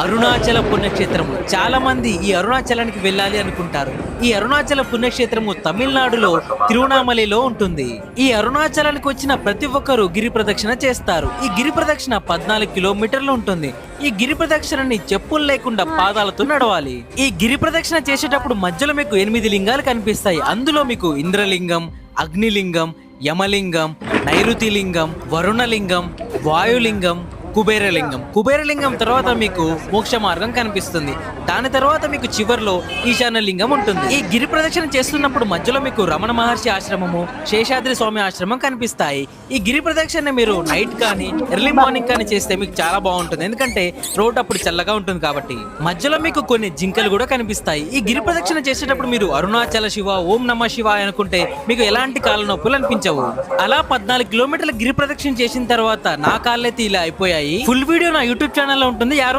అరుణాచల పుణ్యక్షేత్రము. చాలా మంది ఈ అరుణాచలానికి వెళ్ళాలి అనుకుంటారు. ఈ అరుణాచల పుణ్యక్షేత్రము తమిళనాడులో తిరువణామలలో ఉంటుంది. ఈ అరుణాచలానికి వచ్చిన ప్రతి ఒక్కరూ గిరి ప్రదక్షిణ చేస్తారు. ఈ గిరి ప్రదక్షిణ 14 కిలోమీటర్లు ఉంటుంది. ఈ గిరి ప్రదక్షిణని చెప్పులు లేకుండా పాదాలతో నడవాలి. ఈ గిరి ప్రదక్షిణ చేసేటప్పుడు మధ్యలో మీకు 8 లింగాలు కనిపిస్తాయి. అందులో మీకు ఇంద్రలింగం, అగ్నిలింగం, యమలింగం, నైరుతిలింగం, వరుణలింగం, వాయులింగం, కుబేరలింగం తర్వాత మీకు మోక్ష మార్గం కనిపిస్తుంది. దాని తర్వాత మీకు చివర్లో ఈశాన్య లింగం ఉంటుంది. ఈ గిరి ప్రదక్షిణ చేస్తున్నప్పుడు మధ్యలో మీకు రమణ మహర్షి ఆశ్రమము, శేషాద్రి స్వామి ఆశ్రమం కనిపిస్తాయి. ఈ గిరి ప్రదక్షిణ మీరు నైట్ కానీ ఎర్లీ మార్నింగ్ కానీ చేస్తే మీకు చాలా బాగుంటుంది. ఎందుకంటే రోడ్ అప్పుడు చల్లగా ఉంటుంది కాబట్టి. మధ్యలో మీకు కొన్ని జింకలు కూడా కనిపిస్తాయి. ఈ గిరి ప్రదక్షిణ చేసేటప్పుడు మీరు అరుణాచల శివ, ఓం నమ శివ అనుకుంటే మీకు ఎలాంటి కాళ్ళ నొప్పులు అనిపించవు. అలా 14 కిలోమీటర్ల గిరి ప్రదక్షిణ చేసిన తర్వాత నా కాళ్ళైతే ఇలా అయిపోయాయి. ఫుల్ వీడియో నా యూట్యూబ్ ఛానల్లో ఉంటుంది.